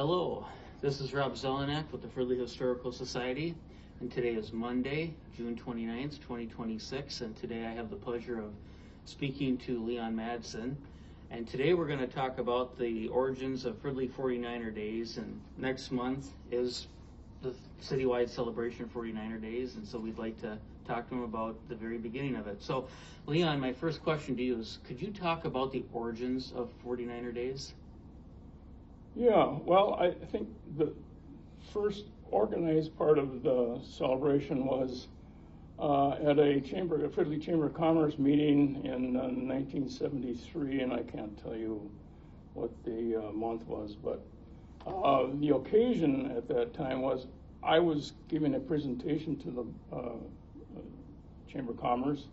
Hello, this is Rob Zelenak with the Fridley Historical Society, and today is Monday, June 29th, 2026, and today I have the pleasure of speaking to Leon Madsen. And today we're going to talk about the origins of Fridley 49er Days, and next month is the citywide celebration of 49er Days, and so we'd like to talk to him about the very beginning of it. So, Leon, my first question to you is, could you talk about the origins of 49er Days? Yeah, well, I think the first organized part of the celebration was at a Fridley Chamber of Commerce meeting in 1973, and I can't tell you what the month was, but the occasion at that time was I was giving a presentation to the Chamber of Commerce,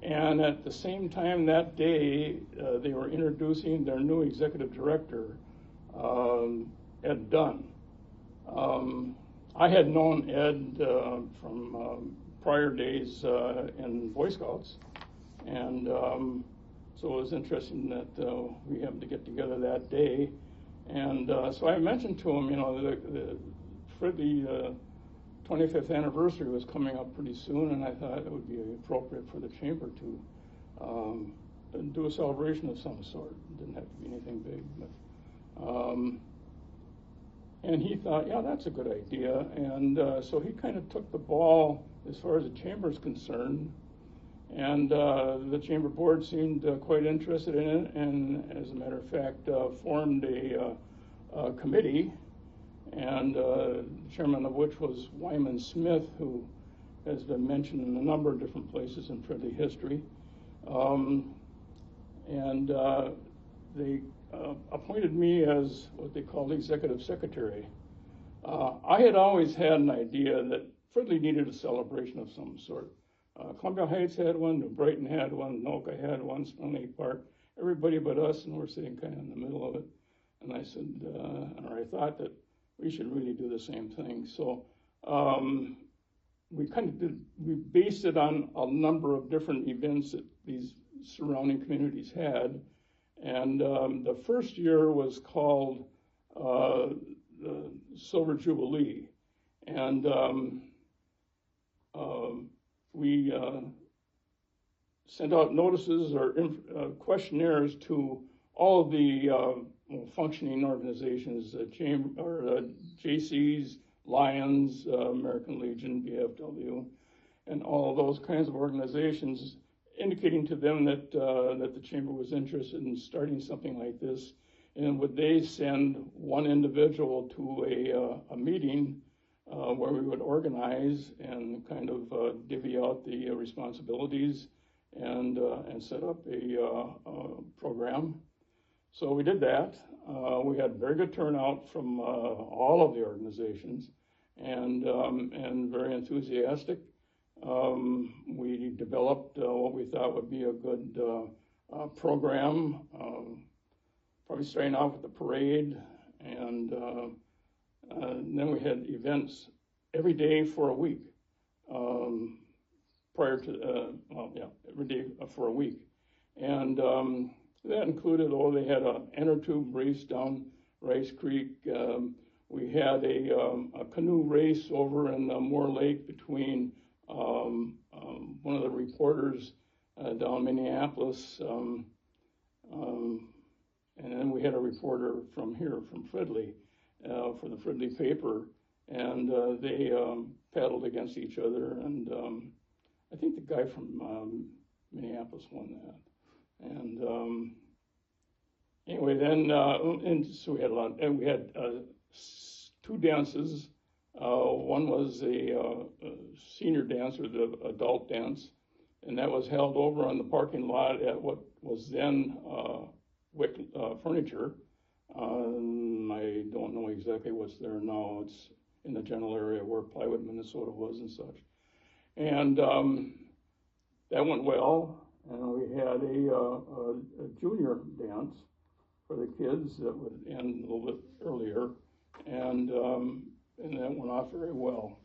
and at the same time that day, they were introducing their new executive director, Ed Dunn. I had known Ed from prior days in Boy Scouts, and so it was interesting that we happened to get together that day. And so I mentioned to him, the Fridley 25th anniversary was coming up pretty soon, and I thought it would be appropriate for the chamber to do a celebration of some sort. It didn't have to be anything big, but. And he thought, yeah, that's a good idea. And so he kind of took the ball as far as the chamber is concerned. And the chamber board seemed quite interested in it. And as a matter of fact, formed a committee, and the chairman of which was Wyman Smith, who has been mentioned in a number of different places in Fridley history. They appointed me as what they called executive secretary. I had always had an idea that Fridley needed a celebration of some sort. Columbia Heights had one, New Brighton had one, Noka had one, Spring Lake Park, everybody but us, and we're sitting kind of in the middle of it. And I said, or I thought that we should really do the same thing. So we based it on a number of different events that these surrounding communities had. And the first year was called the Silver Jubilee. And we sent out notices or questionnaires to all of the functioning organizations, JCs, Lions, American Legion, VFW, and all of those kinds of organizations, indicating to them that the chamber was interested in starting something like this, and would they send one individual to a meeting where we would organize and kind of divvy out the responsibilities and set up a program. So we did that. We had very good turnout from all of the organizations, and very enthusiastic. We developed what we thought would be a good program, probably starting off with the parade, and then we had events every day for a week, prior to, every day for a week. And that included, they had an inner tube race down Rice Creek. We had a canoe race over in Moore Lake between one of the reporters down Minneapolis, and then we had a reporter from here, from Fridley, for the Fridley paper, and they paddled against each other, and I think the guy from Minneapolis won that. And anyway, then and so we had a lot, and we had two dances. One was a senior dance, or the adult dance, and that was held over on the parking lot at what was then Wick Furniture. I don't know exactly what's there now. It's in the general area where Plywood, Minnesota was and such. And that went well. And we had a junior dance for the kids that would end a little bit earlier. And that went off very well.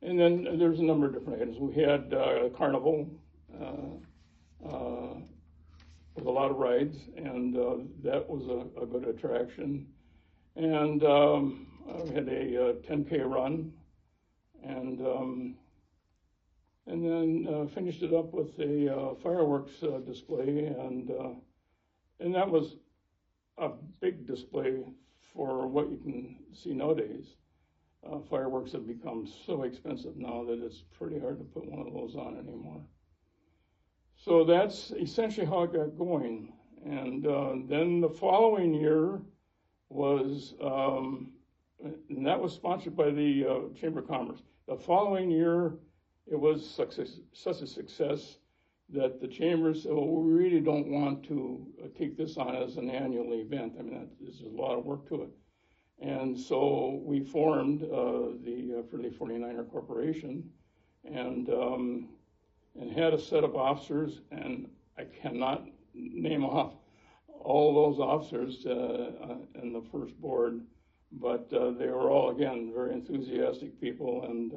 And then there's a number of different items. We had a carnival, with a lot of rides, and that was a good attraction. And I had a 10K run, and then finished it up with a fireworks display, and that was a big display for what you can see nowadays. Fireworks have become so expensive now that it's pretty hard to put one of those on anymore. So that's essentially how it got going. And then the following year was, and that was sponsored by the Chamber of Commerce. The following year, it was such a success that the Chamber said, well, we really don't want to take this on as an annual event. I mean, there's a lot of work to it. And so we formed the Fridley 49er Corporation and had a set of officers, and I cannot name off all those officers in the first board, but they were all, again, very enthusiastic people, and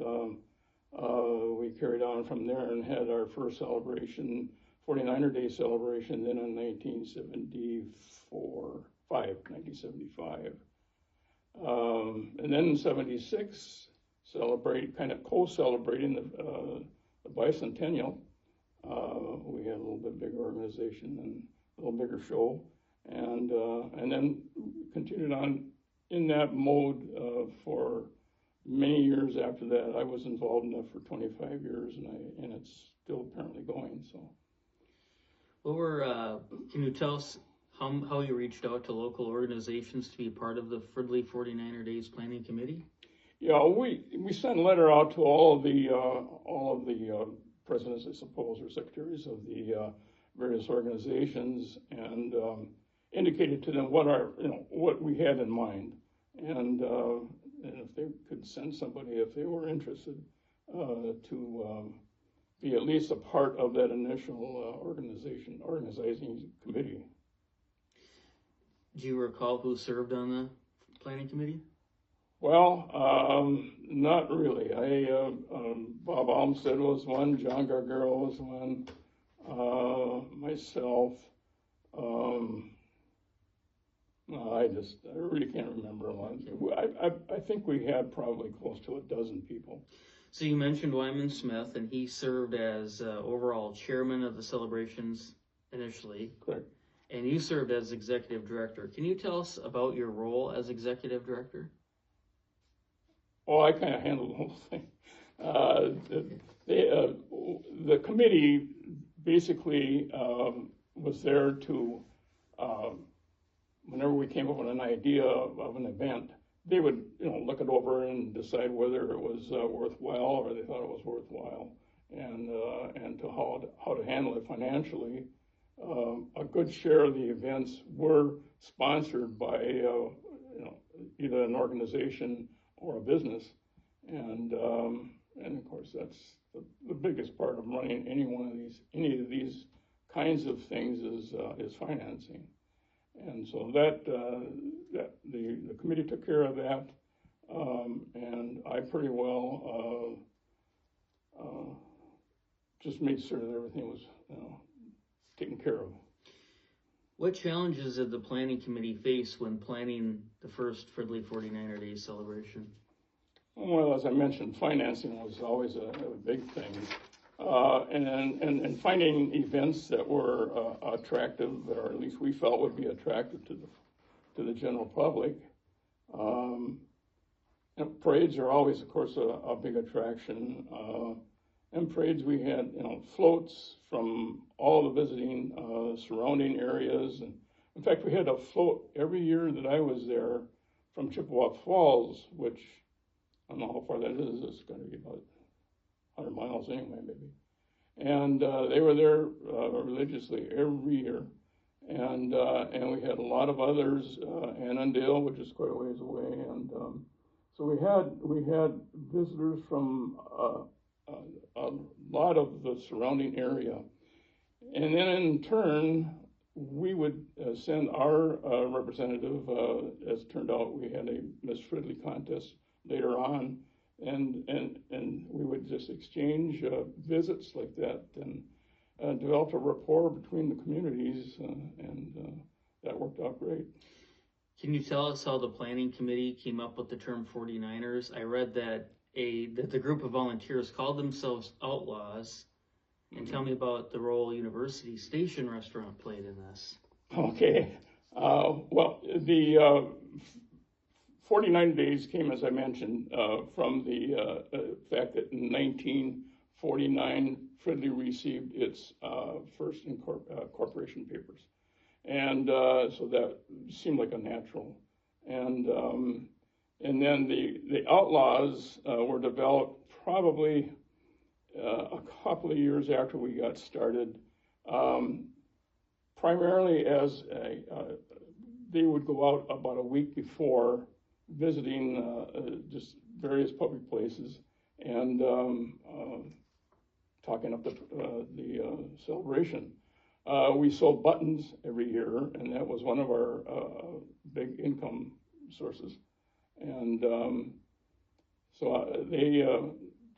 we carried on from there and had our first celebration, 49er Day celebration, then in 1975. And then in 76, kind of co-celebrating the bicentennial. We had a little bit bigger organization and a little bigger show, and then continued on in that mode for many years after that. I was involved in it for 25 years, and it's still apparently going. So, can you tell us how you reached out to local organizations to be part of the Fridley 49er Days Planning Committee? Yeah, we sent a letter out to all of the presidents, I suppose, or secretaries of the various organizations, and indicated to them what we had in mind, and if they could send somebody if they were interested to be at least a part of that initial organizing committee. Do you recall who served on the planning committee? Well, not really. Bob Olmsted was one, John Gargaro was one, myself. I really can't remember a lot. I think we had probably close to a dozen people. So you mentioned Wyman Smith, and he served as overall chairman of the celebrations initially. Correct. And you served as executive director. Can you tell us about your role as executive director? Oh, I kind of handled the whole thing. The committee basically was there to, whenever we came up with an idea of an event, they would, look it over and decide whether it was worthwhile or they thought it was worthwhile, and to how to handle it financially. A good share of the events were sponsored by, either an organization or a business, and of course that's the biggest part of running any of these kinds of things is financing, and so that the committee took care of that, and I pretty well just made sure that everything was taken care of. What challenges did the planning committee face when planning the first Fridley 49er Days celebration? Well, as I mentioned, financing was always a big thing, and finding events that were attractive, or at least we felt would be attractive to the general public. Parades are always, of course, a big attraction. And parades, we had floats from all the visiting surrounding areas. And in fact, we had a float every year that I was there from Chippewa Falls, which I don't know how far that is. It's going to be about 100 miles anyway, maybe. And they were there religiously every year. And we had a lot of others, Annandale, which is quite a ways away. And so we had visitors from a lot of the surrounding area. And then in turn, we would send our representative, as it turned out, we had a Miss Fridley contest later on, and we would just exchange visits like that, developed a rapport between the communities, and that worked out great. Can you tell us how the planning committee came up with the term 49ers? I read that the group of volunteers called themselves Outlaws. And tell me about the role University Station Restaurant played in this. Okay. Well, the 49 days came, as I mentioned, from the fact that in 1949, Fridley received its first corporation papers. And so that seemed like a natural. And then the Outlaws were developed probably a couple of years after we got started, primarily as they would go out about a week before visiting just various public places and talking up the celebration. We sold buttons every year, and that was one of our big income sources. And so they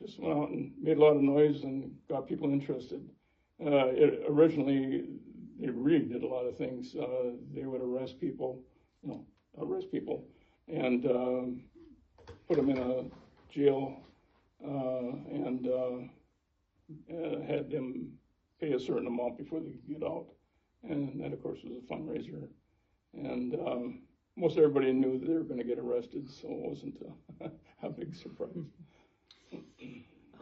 just went out and made a lot of noise and got people interested. Originally, they really did a lot of things. They would arrest people, and put them in a jail, and had them pay a certain amount before they could get out. And that, of course, was a fundraiser. And most everybody knew that they were going to get arrested, so it wasn't a big surprise.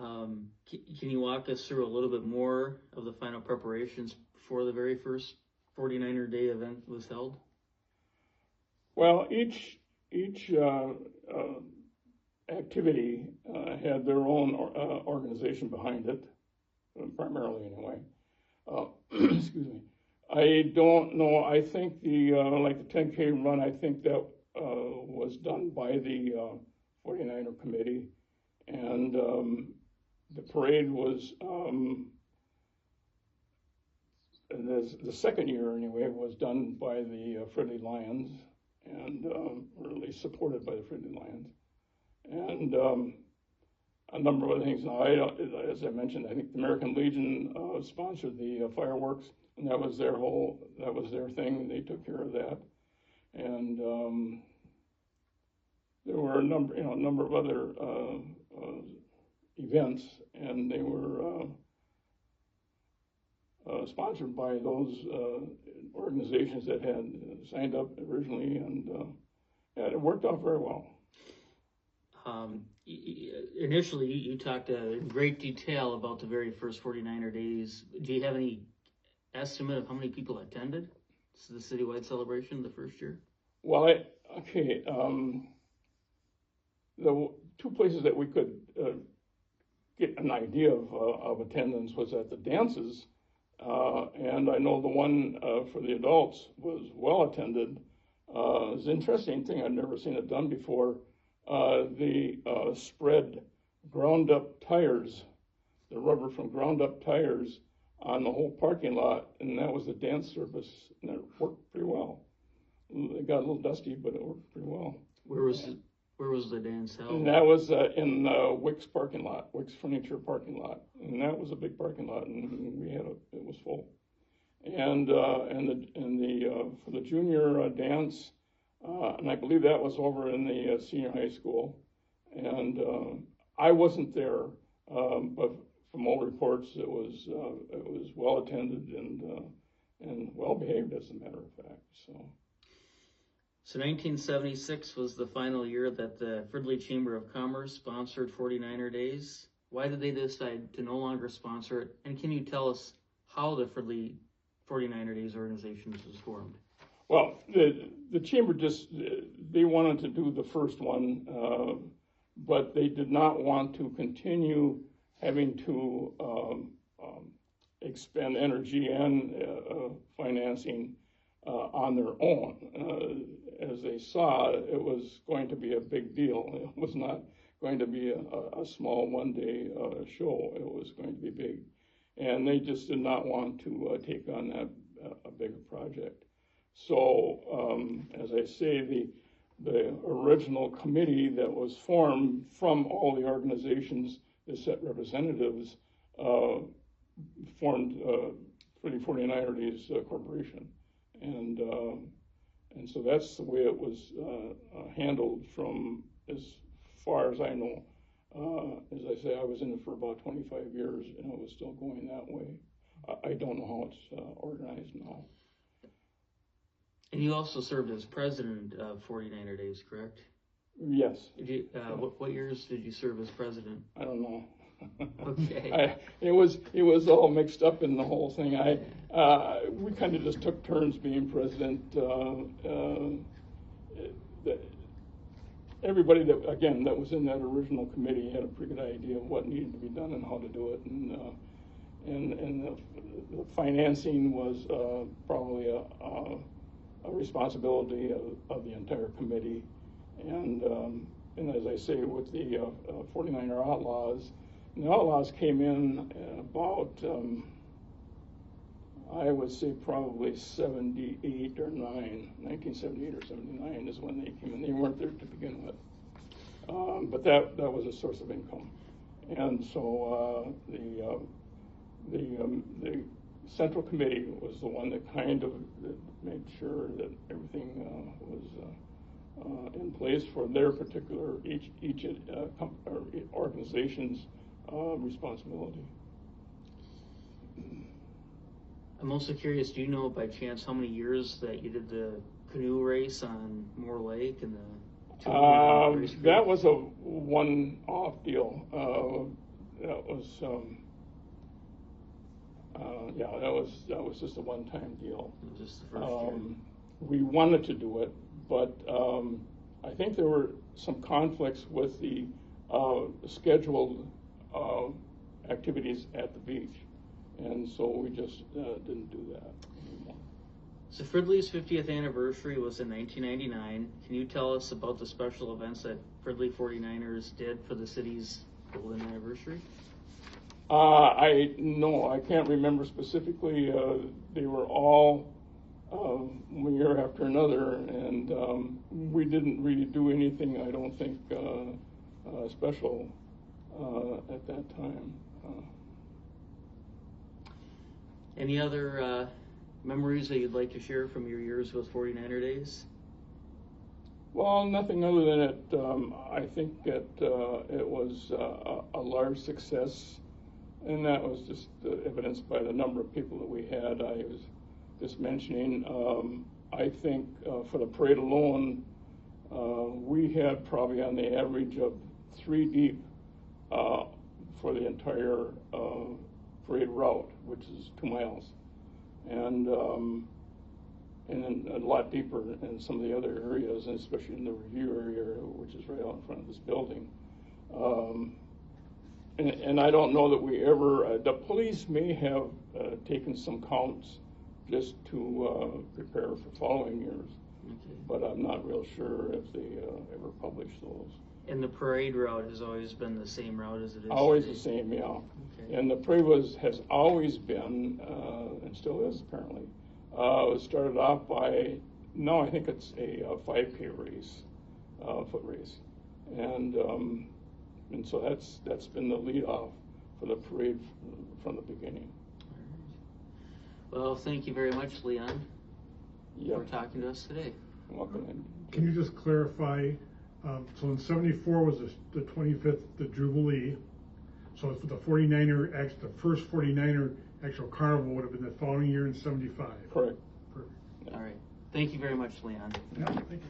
Can you walk us through a little bit more of the final preparations before the very first 49er Day event was held? Well, each activity had their own organization behind it, primarily anyway. Excuse me. I don't know. I think like the 10K run, I think that was done by the 49er committee, and the parade was the second year anyway was done by the Fridley Lions, and or at least supported by the Fridley Lions, and a number of other things. Now, as I mentioned, I think the American Legion sponsored the fireworks, and that was their thing. They took care of that, and there were a number of other events, and they were sponsored by those organizations that had signed up originally, and it worked out very well. Initially, you talked in great detail about the very first 49er days. Do you have any estimate of how many people attended the citywide celebration the first year? Well, the two places that we could get an idea of attendance was at the dances, and I know the one for the adults was well attended. It was an interesting thing. I'd never seen it done before. They spread ground up tires, the rubber from ground up tires, on the whole parking lot, and that was the dance service, and it worked pretty well. It got a little dusty, but it worked pretty well. Where was the dance held? And that was in Wick's parking lot, Wick's Furniture parking lot, and that was a big parking lot, and it was full. And for the junior dance, and I believe that was over in the senior high school, and I wasn't there, but from all reports, it was well attended and well behaved, as a matter of fact. So 1976 was the final year that the Fridley Chamber of Commerce sponsored 49er Days. Why did they decide to no longer sponsor it? And can you tell us how the Fridley 49er Days organization was formed? Well, the chamber they wanted to do the first one, but they did not want to continue having to expend energy and financing on their own. As they saw, it was going to be a big deal. It was not going to be a small one-day show. It was going to be big. And they just did not want to take on a bigger project. So, as I say, the original committee that was formed from all the organizations that set representatives formed for the 49ers Corporation, and so that's the way it was handled from as far as I know. As I say, I was in it for about 25 years, and it was still going that way. I don't know how it's organized now. And you also served as president of 49er Days, correct? Yes. Did you, what years did you serve as president? I don't know. Okay. It was all mixed up in the whole thing. We kind of just took turns being president. Everybody that was in that original committee had a pretty good idea of what needed to be done and how to do it, and the financing was probably a responsibility of the entire committee, and as I say, with the 49er Outlaws, and the Outlaws came in about I would say probably 1978 or 79 is when they came in. They weren't there to begin with, but that was a source of income, and so the Central Committee was the one that kind of made sure that everything was in place for their particular each organization's responsibility. I'm also curious, do you know by chance how many years that you did the canoe race on Moore Lake and the that was a one-off deal. That was just a one-time deal. Just the first year. We wanted to do it, but I think there were some conflicts with the scheduled activities at the beach, and so we just didn't do that anymore. So Fridley's 50th anniversary was in 1999. Can you tell us about the special events that Fridley 49ers did for the city's golden anniversary? I can't remember specifically. They were all one year after another, and we didn't really do anything, I don't think, special at that time. Any other memories that you'd like to share from your years with 49er Days? Well, nothing other than it. I think that it was a large success, and that was just evidenced by the number of people that we had. I was just mentioning, I think for the parade alone, we had probably on the average of 3 deep for the entire parade route, which is 2 miles, and then a lot deeper in some of the other areas, and especially in the review area, which is right out in front of this building. And I don't know that we ever, the police may have taken some counts just to prepare for following years, okay, but I'm not real sure if they ever published those. And the parade route has always been the same route as it is always today? The same, yeah. Okay. And the parade has always been, and still is apparently, it was started off by, no, I think it's a 5K race, foot race, and so that's been the lead off for the parade from the beginning. All right. Well, thank you very much, Leon, for talking to us today. You're welcome. Can you just clarify? So in '74 was the 25th, the Jubilee. So the 49er, the first 49er actual carnival would have been the following year in '75. Correct. Perfect. All right. Thank you very much, Leon. Yeah, thank you.